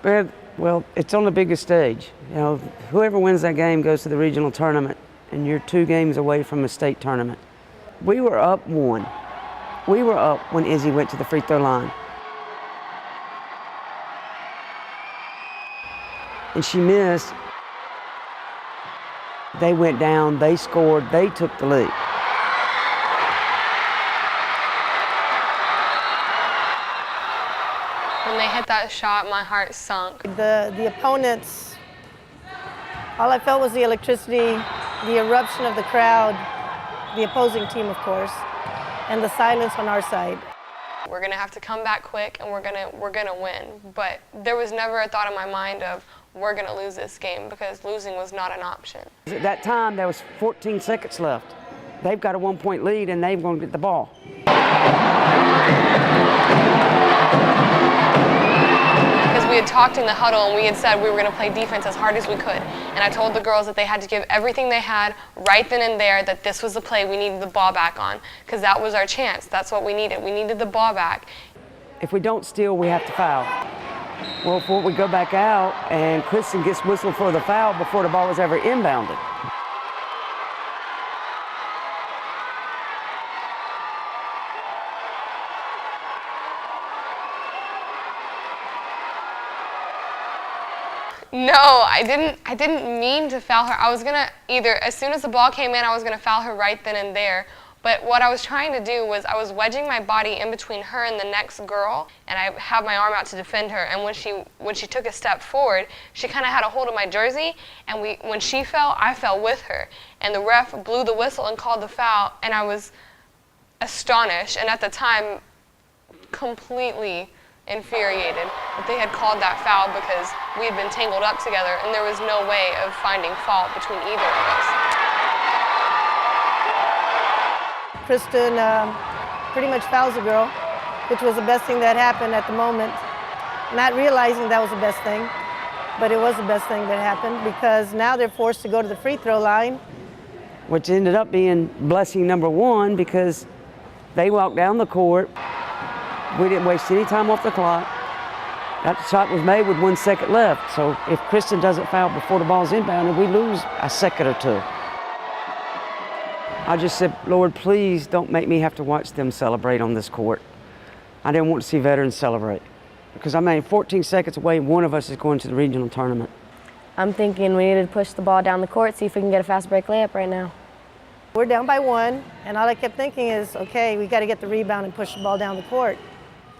Well, it's on the biggest stage. You know, whoever wins that game goes to the regional tournament, and you're 2 games away from a state tournament. We were up 1. We were up when Izzy went to the free throw line. And she missed. They went down, they scored, they took the lead. When they hit that shot, my heart sunk. The opponents, all I felt was the electricity, the eruption of the crowd, the opposing team, of course, and the silence on our side. We're gonna have to come back quick, and we're gonna win. But there was never a thought in my mind of we're gonna lose this game, because losing was not an option. At that time, there was 14 seconds left. They've got a 1-point lead, and they're going to get the ball. We had talked in the huddle and we had said we were going to play defense as hard as we could. And I told the girls that they had to give everything they had right then and there, that this was the play we needed the ball back on, because that was our chance. That's what we needed. We needed the ball back. If we don't steal, we have to foul. Well, before we go back out, and Kristen gets whistled for the foul before the ball was ever inbounded. No, I didn't mean to foul her. I was gonna as soon as the ball came in, I was gonna foul her right then and there. But what I was trying to do was I was wedging my body in between her and the next girl, and I have my arm out to defend her. And when she took a step forward, she kind of had a hold of my jersey, and when she fell, I fell with her. And the ref blew the whistle and called the foul, and I was astonished, and at the time, completely infuriated that they had called that foul, because we had been tangled up together and there was no way of finding fault between either of us. Kristen pretty much fouls the girl, which was the best thing that happened at the moment. Not realizing that was the best thing, but it was the best thing that happened, because now they're forced to go to the free throw line. Which ended up being blessing number 1, because they walked down the court. We didn't waste any time off the clock. That shot was made with 1 second left. So if Kristen doesn't foul before the ball's inbounded, we lose a second or 2. I just said, Lord, please don't make me have to watch them celebrate on this court. I didn't want to see veterans celebrate. Because, 14 seconds away, one of us is going to the regional tournament. I'm thinking we need to push the ball down the court, see if we can get a fast break layup right now. We're down by 1, and all I kept thinking is, okay, we got to get the rebound and push the ball down the court.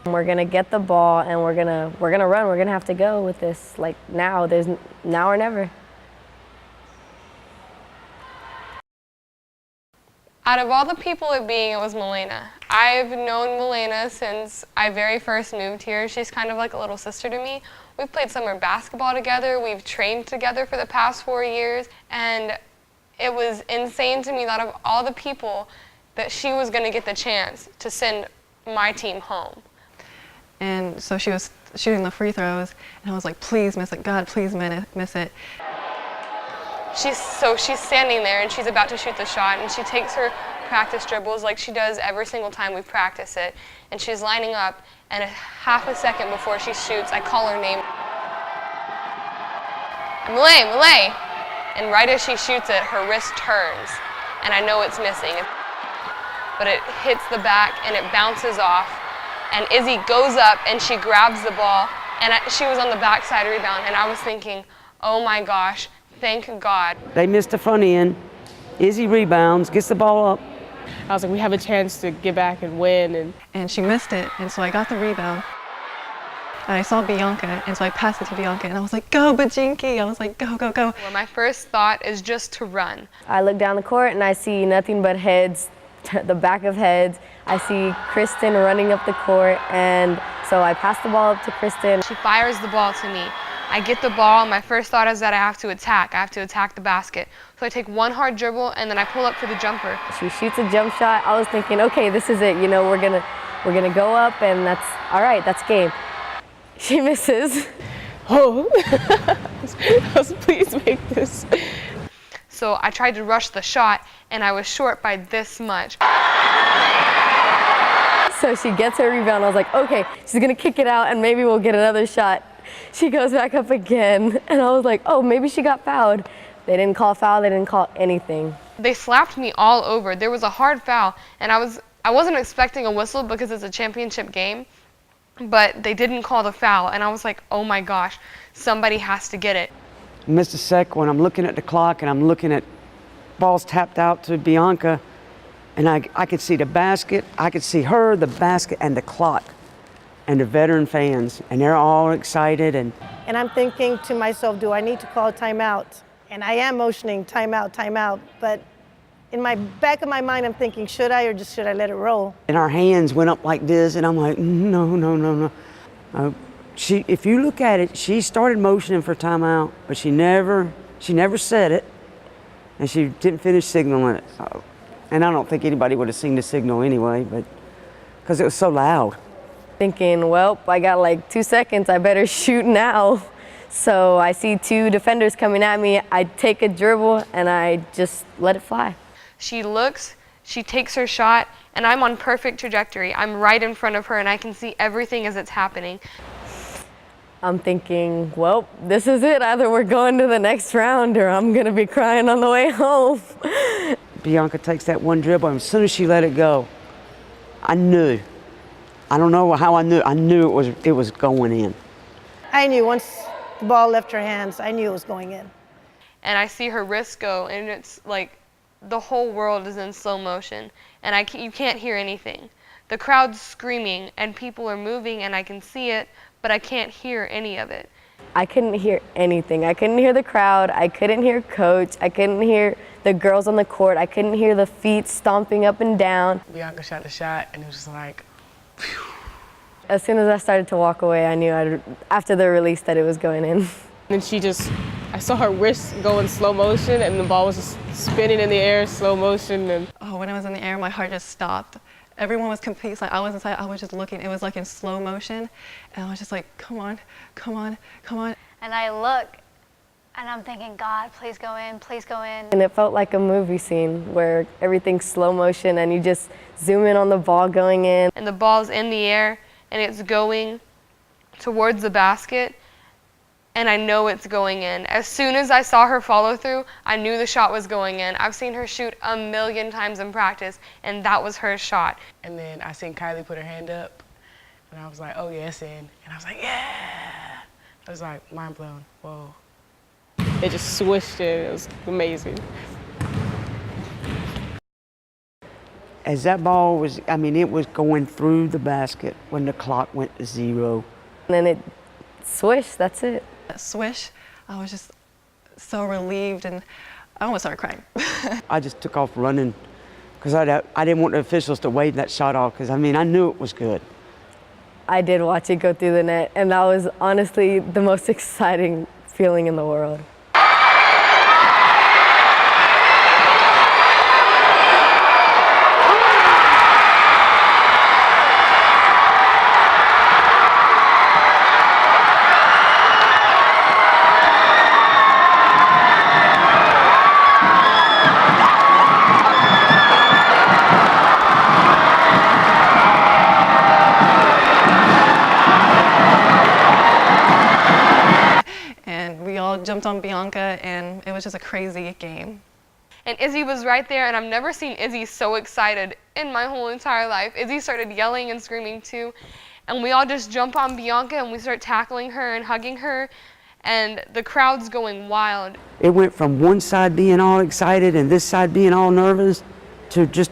We're gonna get the ball, and we're gonna run. We're gonna have to go with this. Like now, there's now or never. Out of all the people it was Milena. I've known Milena since I very first moved here. She's kind of like a little sister to me. We've played summer basketball together. We've trained together for the past 4 years, and it was insane to me that of all the people that she was going to get the chance to send my team home. And so she was shooting the free throws, and I was like, please miss it, God, please miss it. She's standing there, and she's about to shoot the shot, and she takes her practice dribbles like she does every single time we practice it, and she's lining up, and half a second before she shoots, I call her name. Malay! And right as she shoots it, her wrist turns, and I know it's missing. But it hits the back, and it bounces off. And Izzy goes up and she grabs the ball, and she was on the backside rebound, and I was thinking, oh my gosh, thank God. They missed the front end. Izzy rebounds, gets the ball up. I was like, we have a chance to get back and win. And she missed it, and so I got the rebound. And I saw Bianca, and so I passed it to Bianca, and I was like, go, Bajinki! I was like, go, go, go. Well, my first thought is just to run. I look down the court, and I see nothing but heads, the back of heads. I see Kristen running up the court, and so I pass the ball up to Kristen. She fires the ball to me. I get the ball, and my first thought is that I have to attack. I have to attack the basket. So I take one hard dribble, and then I pull up for the jumper. She shoots a jump shot. I was thinking, okay, this is it. You know, we're gonna go up, and that's all right. That's game. She misses. Oh, please make this. So I tried to rush the shot, and I was short by this much. So she gets her rebound. I was like, okay, she's gonna kick it out, and maybe we'll get another shot. She goes back up again, and I was like, oh, maybe she got fouled. They didn't call foul, they didn't call anything. They slapped me all over. There was a hard foul, and I wasn't expecting a whistle because it's a championship game, but they didn't call the foul, and I was like, oh my gosh, somebody has to get it. Missed a sec when I'm looking at the clock and I'm looking at balls tapped out to Bianca, and I could see the basket, I could see her, the basket, and the clock, and the veteran fans, and they're all excited. And I'm thinking to myself, do I need to call timeout? And I am motioning timeout, but in my back of my mind, I'm thinking, should I or just should I let it roll? And our hands went up like this, and I'm like, no. If you look at it, she started motioning for timeout, but she never said it, and she didn't finish signaling it. So, and I don't think anybody would have seen the signal anyway, but because it was so loud. Thinking, well, I got like 2 seconds, I better shoot now. So I see 2 defenders coming at me. I take a dribble and I just let it fly. She looks, she takes her shot, and I'm on perfect trajectory. I'm right in front of her, and I can see everything as it's happening. I'm thinking, well, this is it. Either we're going to the next round or I'm going to be crying on the way home. Bianca takes that one dribble, and as soon as she let it go, I knew. I don't know how I knew it was going in. I knew once the ball left her hands, I knew it was going in. And I see her wrist go, and it's like the whole world is in slow motion, and you can't hear anything. The crowd's screaming, and people are moving, and I can see it, but I can't hear any of it. I couldn't hear anything. I couldn't hear the crowd. I couldn't hear coach. I couldn't hear the girls on the court. I couldn't hear the feet stomping up and down. Bianca shot the shot, and it was just like, phew. As soon as I started to walk away, I knew after the release that it was going in. And then I saw her wrist go in slow motion, and the ball was just spinning in the air, slow motion. And Oh, when I was in the air, my heart just stopped. Everyone was completely like, I was inside, I was just looking. It was like in slow motion, and I was just like, come on, come on, come on. And I look, and I'm thinking, God, please go in, please go in. And it felt like a movie scene where everything's slow motion and you just zoom in on the ball going in. And the ball's in the air, and it's going towards the basket, and I know it's going in. As soon as I saw her follow through, I knew the shot was going in. I've seen her shoot 1,000,000 times in practice, and that was her shot. And then I seen Kylie put her hand up, and I was like, oh yeah, it's in. And I was like, yeah. I was like, mind blown, whoa. It just swished in, it was amazing. As that ball was, it was going through the basket when the clock went to 0. And then it swished, that's it. That swish, I was just so relieved, and I almost started crying. I just took off running because I didn't want the officials to wave that shot off because, I knew it was good. I did watch it go through the net, and that was honestly the most exciting feeling in the world. Jumped on Bianca, and it was just a crazy game. And Izzy was right there, and I've never seen Izzy so excited in my whole entire life. Izzy started yelling and screaming too, and we all just jump on Bianca and we start tackling her and hugging her, and the crowd's going wild. It went from one side being all excited and this side being all nervous to just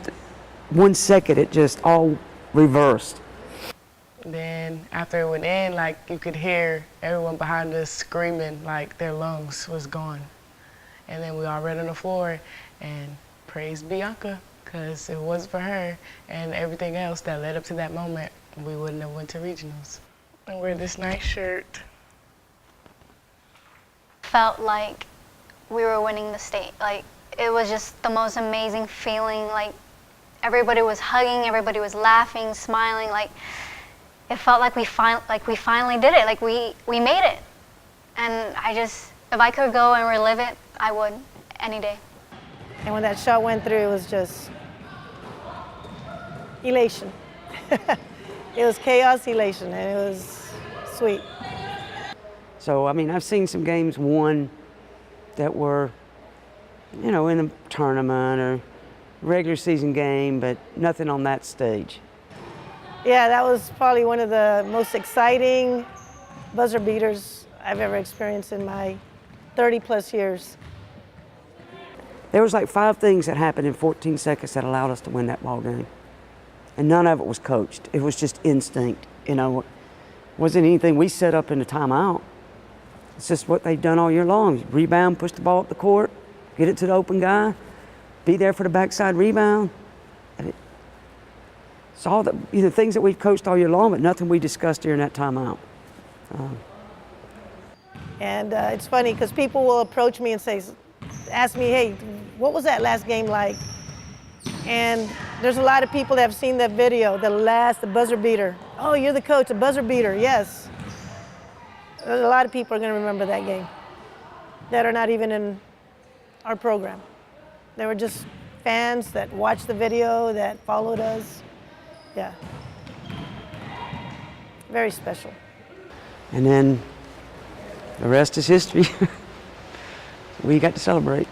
1 second, it just all reversed. Then after it went in, like you could hear everyone behind us screaming like their lungs was gone. And then we all ran on the floor and praised Bianca, because if it wasn't for her and everything else that led up to that moment, we wouldn't have went to regionals. I wear this nice shirt. Felt like we were winning the state. Like, it was just the most amazing feeling. Like, everybody was hugging, everybody was laughing, smiling. Like, it felt like we finally did it. Like, we made it. And if I could go and relive it, I would, any day. And when that shot went through, it was just elation. It was chaos, elation, and it was sweet. So, I mean, I've seen some games won that were, you know, in a tournament or regular season game, but nothing on that stage. Yeah, that was probably one of the most exciting buzzer beaters I've ever experienced in my 30+ years. There was like 5 things that happened in 14 seconds that allowed us to win that ball game. And none of it was coached. It was just instinct. You know, wasn't anything we set up in the timeout. It's just what they've done all year long. Rebound, push the ball up the court, get it to the open guy, be there for the backside rebound. It's all the things that we've coached all year long, but nothing we discussed during that timeout. And it's funny because people will approach me and ask me, hey, what was that last game like? And there's a lot of people that have seen that video, the buzzer beater. Oh, you're the coach, the buzzer beater, yes. There's a lot of people are going to remember that game that are not even in our program. They were just fans that watched the video, that followed us. Yeah. Very special. And then the rest is history. We got to celebrate.